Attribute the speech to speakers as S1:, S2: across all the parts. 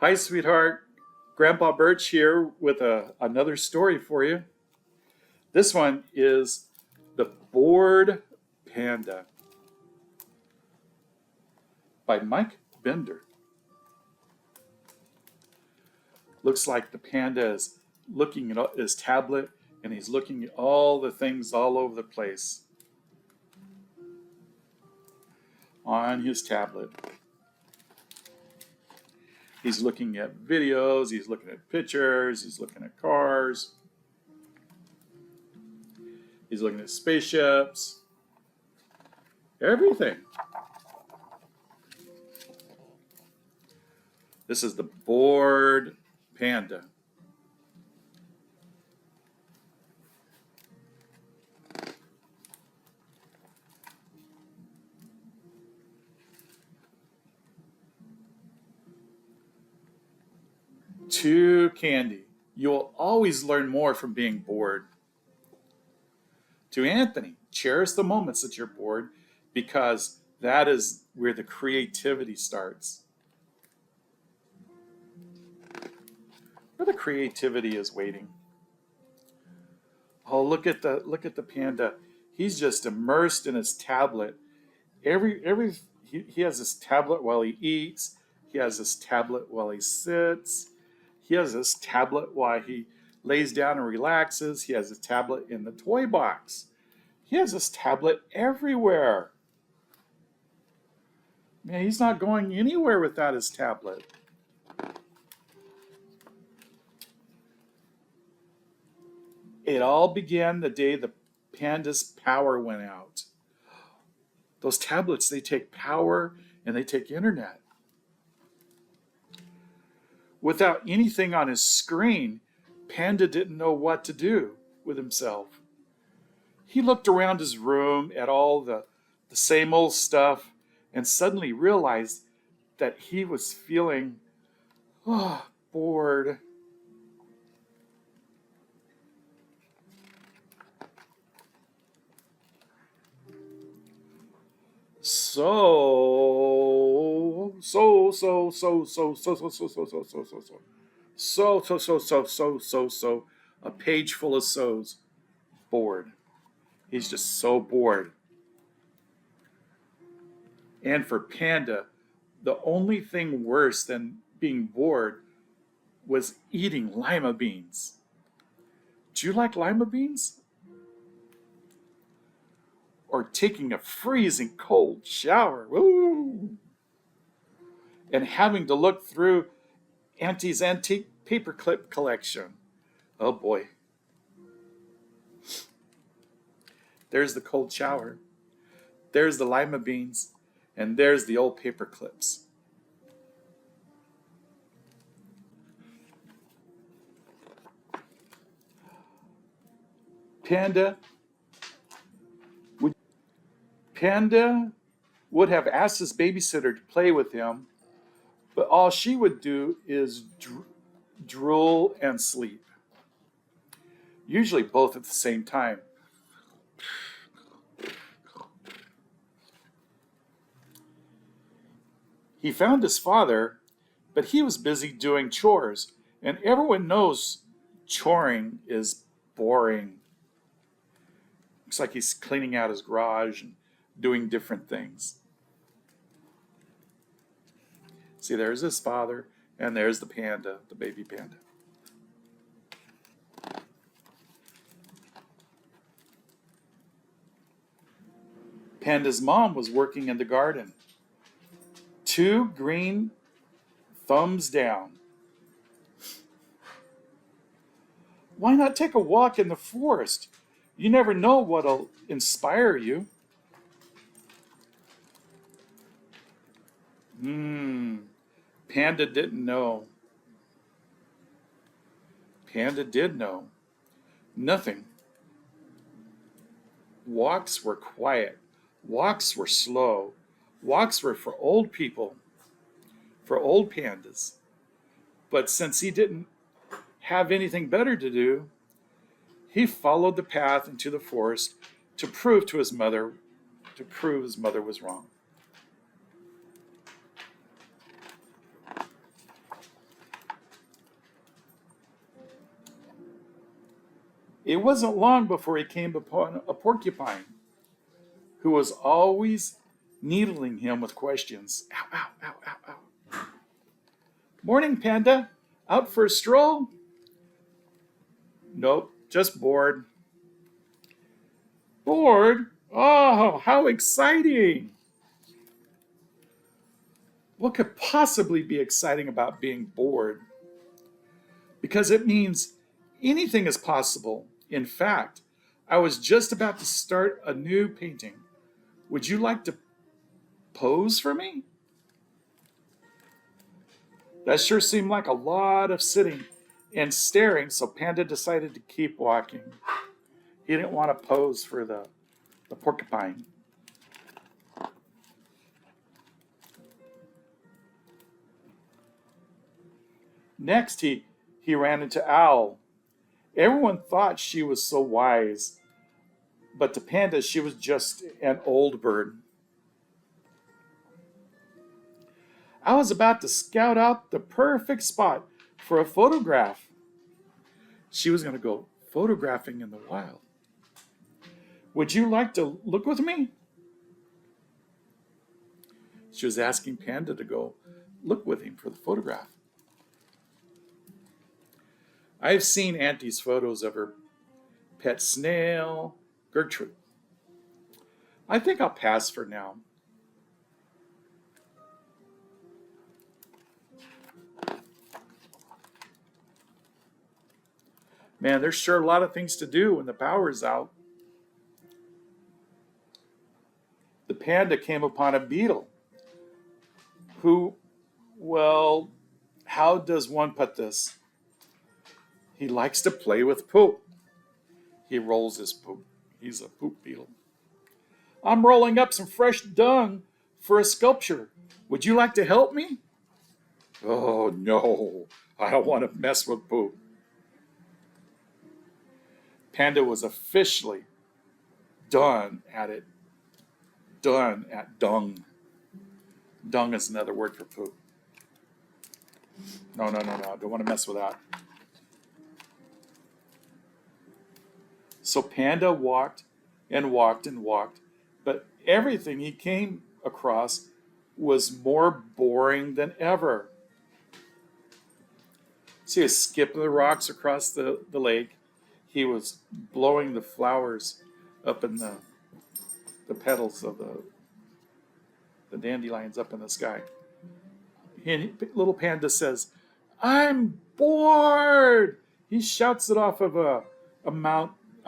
S1: Hi, sweetheart. Grandpa Burch here with another story for you. This one is The Bored Panda by Mike Bender. Looks like the panda is looking at his tablet and he's looking at all the things all over the place on his tablet. He's looking at videos, he's looking at pictures, he's looking at cars, he's looking at spaceships, everything. This is the bored panda. To Candy, you'll always learn more from being bored. To Anthony, cherish the moments that you're bored because that is where the creativity starts. Where the creativity is waiting. Oh, look at the panda. He's just immersed in his tablet. He has his tablet while he eats. He has his tablet while he sits. He has his tablet while he lays down and relaxes. He has his tablet in the toy box. He has his tablet everywhere. Man, he's not going anywhere without his tablet. It all began the day the panda's power went out. Those tablets, they take power and they take internet. Without anything on his screen, Panda didn't know what to do with himself. He looked around his room at all the same old stuff and suddenly realized that he was feeling bored. A page full of so's. Bored. He's just so bored. And for Panda, the only thing worse than being bored was eating lima beans. Do you like lima beans? Or taking a freezing cold shower. Woo! And having to look through Auntie's antique paperclip collection. Oh boy. There's the cold shower. There's the lima beans. And there's the old paper clips. Panda would have asked his babysitter to play with him, but all she would do is drool and sleep. Usually both at the same time. He found his father, but he was busy doing chores, and everyone knows choring is boring. Looks like he's cleaning out his garage and doing different things. See, there's his father, and there's the panda, the baby panda. Panda's mom was working in the garden. 2 green thumbs down. Why not take a walk in the forest? You never know what'll inspire you. Panda didn't know. Panda did know. Nothing. Walks were quiet. Walks were slow. Walks were for old people, for old pandas. But since he didn't have anything better to do, he followed the path into the forest to prove his mother was wrong. It wasn't long before he came upon a porcupine who was always needling him with questions. Ow, ow, ow, ow, ow. Morning, Panda. Out for a stroll? Nope, just bored. Bored? Oh, how exciting! What could possibly be exciting about being bored? Because it means anything is possible. In fact, I was just about to start a new painting. Would you like to pose for me? That sure seemed like a lot of sitting and staring, so Panda decided to keep walking. He didn't want to pose for the porcupine. Next, he ran into Owl. Everyone thought she was so wise, but to Panda, she was just an old bird. I was about to scout out the perfect spot for a photograph. She was going to go photographing in the wild. Would you like to look with me? She was asking Panda to go look with him for the photograph. I've seen Auntie's photos of her pet snail, Gertrude. I think I'll pass for now. Man, there's sure a lot of things to do when the power's out. The panda came upon a beetle who, well, how does one put this? He likes to play with poop. He rolls his poop. He's a poop beetle. I'm rolling up some fresh dung for a sculpture. Would you like to help me? Oh, no. I don't want to mess with poop. Panda was officially done at it. Done at dung. Dung is another word for poop. No. Don't want to mess with that. So Panda walked and walked and walked, but everything he came across was more boring than ever. So he was skipping the rocks across the lake. He was blowing the flowers up in the petals of the dandelions up in the sky. And little Panda says, I'm bored. He shouts it off of a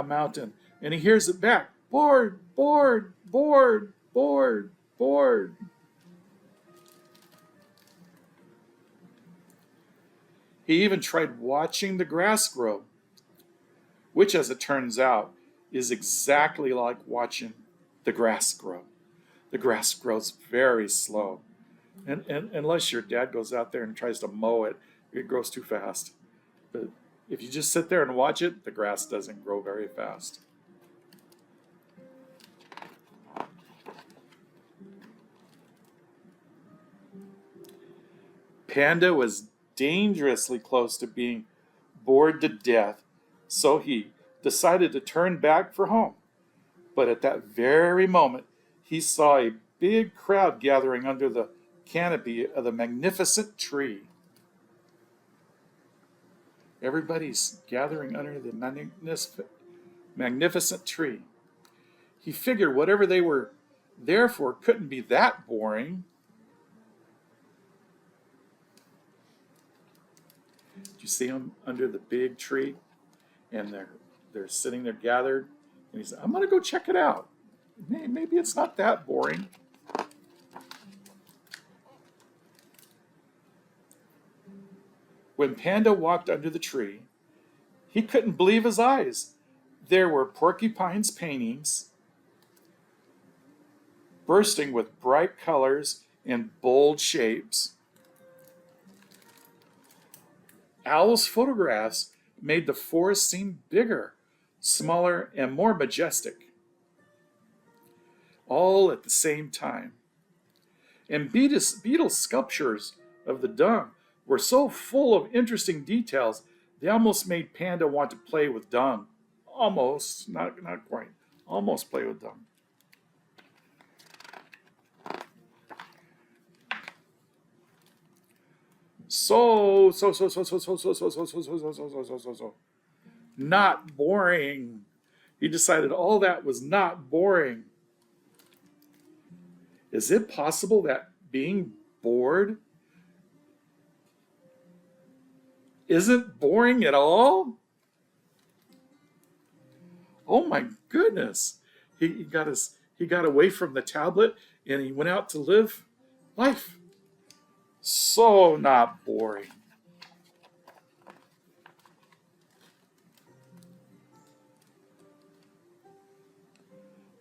S1: mountain, and he hears it back. Bored, bored, bored, bored, bored. He even tried watching the grass grow, which, as it turns out, is exactly like watching the grass grow. The grass grows very slow. And unless your dad goes out there and tries to mow it, it grows too fast. But if you just sit there and watch it, the grass doesn't grow very fast. Panda was dangerously close to being bored to death, so he decided to turn back for home. But at that very moment, he saw a big crowd gathering under the canopy of the magnificent tree. Everybody's gathering under the magnificent tree. He figured whatever they were there for couldn't be that boring. Did you see them under the big tree? And they're sitting there gathered. And he said, I'm going to go check it out. Maybe it's not that boring. When Panda walked under the tree, he couldn't believe his eyes. There were porcupines' paintings, bursting with bright colors and bold shapes. Owl's photographs made the forest seem bigger, smaller, and more majestic, all at the same time. And beetle sculptures of the dung were so full of interesting details, they almost made Panda want to play with dung almost, not quite, almost play with them. So, not boring. He decided all that was not boring. Is it possible that being bored isn't boring at all? Oh my goodness. He got away from the tablet and he went out to live life. So not boring.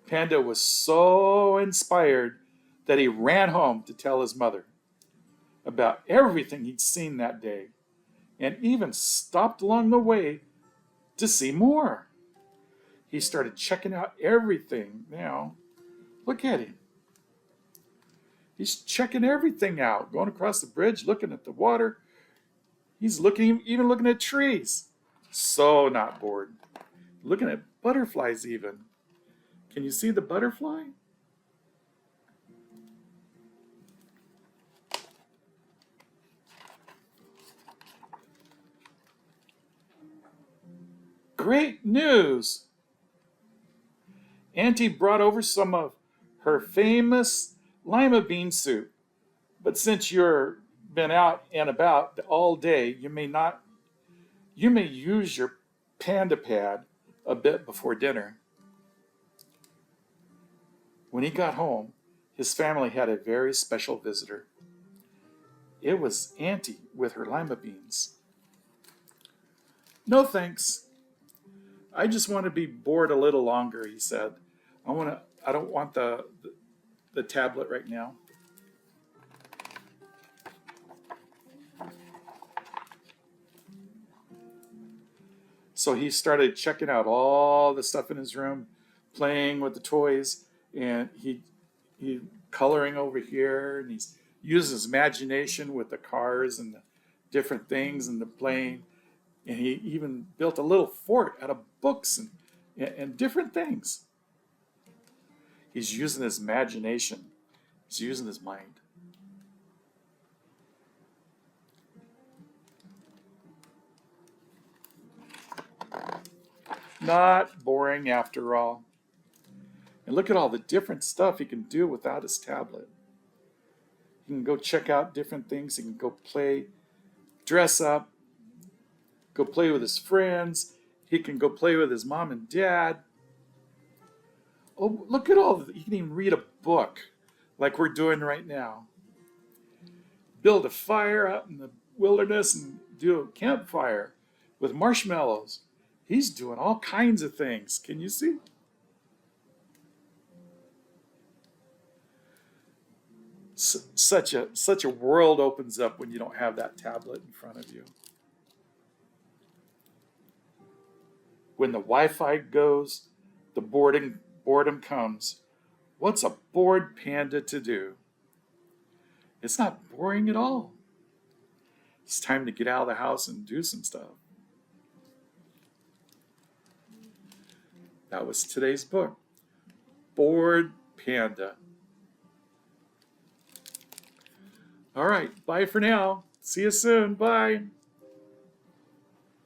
S1: Panda was so inspired that he ran home to tell his mother about everything he'd seen that day and even stopped along the way to see more. He started checking out everything now. Look at him. He's checking everything out, going across the bridge, looking at the water. He's even looking at trees. So not bored. Looking at butterflies even. Can you see the butterfly? Great news! Auntie brought over some of her famous lima bean soup. But since you've been out and about all day, you may use your Panda pad a bit before dinner. When he got home, his family had a very special visitor. It was Auntie with her lima beans. No thanks. I just want to be bored a little longer, he said. I don't want the tablet right now. So he started checking out all the stuff in his room, playing with the toys, and he coloring over here, and he's using his imagination with the cars and the different things and the plane. And he even built a little fort out of books and different things. He's using his imagination. He's using his mind. Not boring after all. And look at all the different stuff he can do without his tablet. He can go check out different things. He can go play, dress up, go play with his friends. He can go play with his mom and dad. Oh, look at all of it. He can even read a book like we're doing right now. Build a fire out in the wilderness and do a campfire with marshmallows. He's doing all kinds of things. Can you see? Such a world opens up when you don't have that tablet in front of you. When the Wi-Fi goes, the boredom comes. What's a bored panda to do? It's not boring at all. It's time to get out of the house and do some stuff. That was today's book, Bored Panda. All right, bye for now. See you soon. Bye.